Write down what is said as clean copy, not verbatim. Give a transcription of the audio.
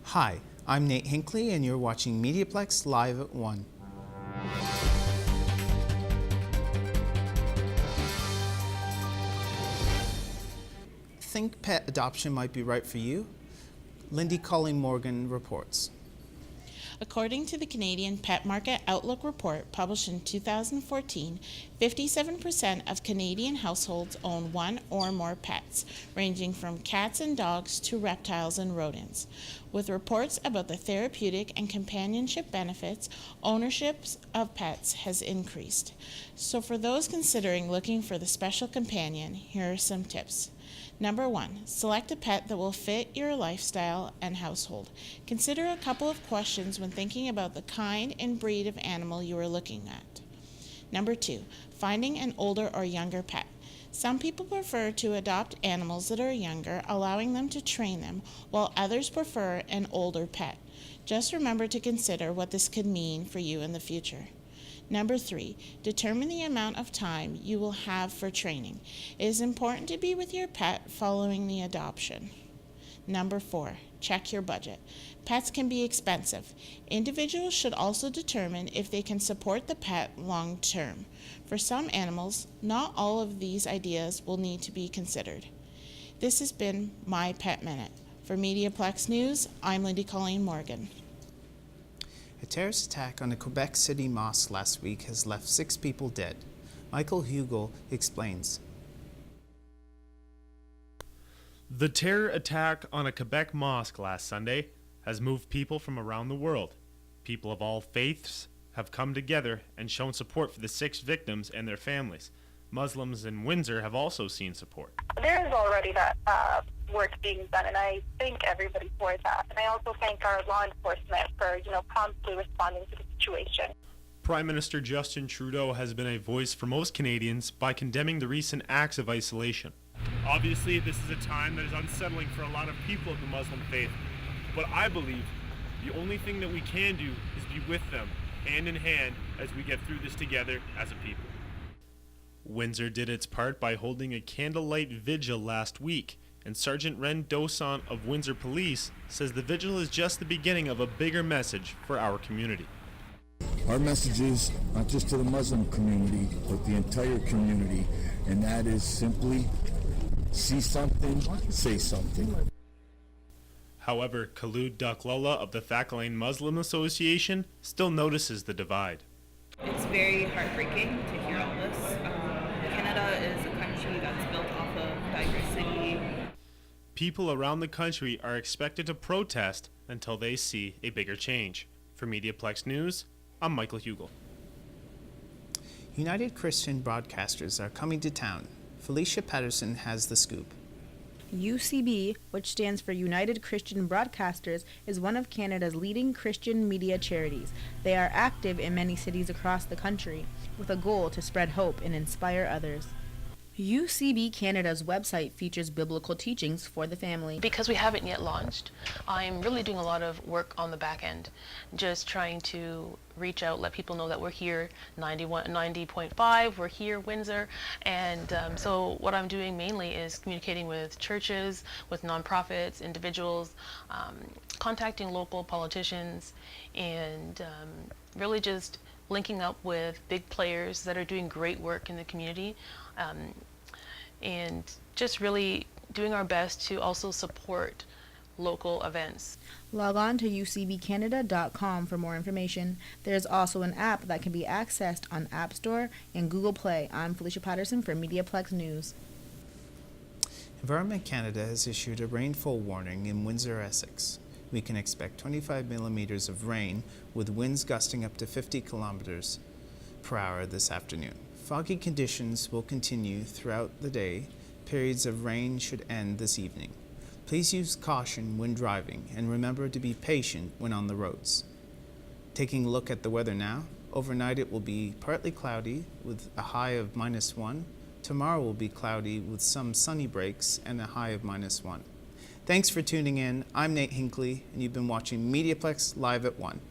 Hi, I'm Nate Hinckley and you're watching MediaPlex Live at 1. Think pet adoption might be right for you? Lindy Colleen Morgan reports. According to the Canadian Pet Market Outlook report published in 2014, 57% of Canadian households own one or more pets, ranging from cats and dogs to reptiles and rodents. With reports about the therapeutic and companionship benefits, ownership of pets has increased. So for those considering looking for the special companion, here are some tips. Number 1, select a pet that will fit your lifestyle and household. Consider a couple of questions when thinking about the kind and breed of animal you are looking at. Number 2, finding an older or younger pet. Some people prefer to adopt animals that are younger, allowing them to train them, while others prefer an older pet. Just remember to consider what this could mean for you in the future. Number 3, determine the amount of time you will have for training. It is important to be with your pet following the adoption. Number 4, check your budget. Pets can be expensive. Individuals should also determine if they can support the pet long term. For some animals, not all of these ideas will need to be considered. This has been My Pet Minute. For MediaPlex News, I'm Lindy Colleen Morgan. A terrorist attack on a Quebec City mosque last week has left 6 people dead. Michael Hugel explains. The terror attack on a Quebec mosque last Sunday has moved people from around the world. People of all faiths have come together and shown support for the 6 victims and their families. Muslims in Windsor have also seen support. There is already that work being done, and I thank everybody for that. And I also thank our law enforcement for, promptly responding to the situation. Prime Minister Justin Trudeau has been a voice for most Canadians by condemning the recent acts of isolation. Obviously, this is a time that is unsettling for a lot of people of the Muslim faith, but I believe the only thing that we can do is be with them, hand in hand, as we get through this together as a people. Windsor did its part by holding a candlelight vigil last week, and Sergeant Ren Dosan of Windsor Police says the vigil is just the beginning of a bigger message for our community. Our message is not just to the Muslim community, but the entire community, and that is simply see something, say something. However, Khalud Duklullah of the Thakalain Muslim Association still notices the divide. It's very heartbreaking to hear all this. Canada is a country that's built off of diversity. People around the country are expected to protest until they see a bigger change. For MediaPlex News, I'm Michael Hugel. United Christian Broadcasters are coming to town. Felicia Patterson has the scoop. UCB, which stands for United Christian Broadcasters, is one of Canada's leading Christian media charities. They are active in many cities across the country, with a goal to spread hope and inspire others. UCB Canada's website features biblical teachings for the family. Because we haven't yet launched, I'm really doing a lot of work on the back end, just trying to reach out, let people know that we're here, 90.5, we're here, Windsor, and so what I'm doing mainly is communicating with churches, with nonprofits, individuals, contacting local politicians, and really just linking up with big players that are doing great work in the community, and just really doing our best to also support local events. Log on to ucbcanada.com for more information. There's also an app that can be accessed on App Store and Google Play. I'm Felicia Patterson for MediaPlex News. Environment Canada has issued a rainfall warning in Windsor, Essex. We can expect 25 millimeters of rain with winds gusting up to 50 kilometers per hour this afternoon. Foggy conditions will continue throughout the day. Periods of rain should end this evening. Please use caution when driving and remember to be patient when on the roads. Taking a look at the weather now, overnight it will be partly cloudy with a high of -1. Tomorrow will be cloudy with some sunny breaks and a high of -1. Thanks for tuning in. I'm Nate Hinckley and you've been watching MediaPlex Live at 1.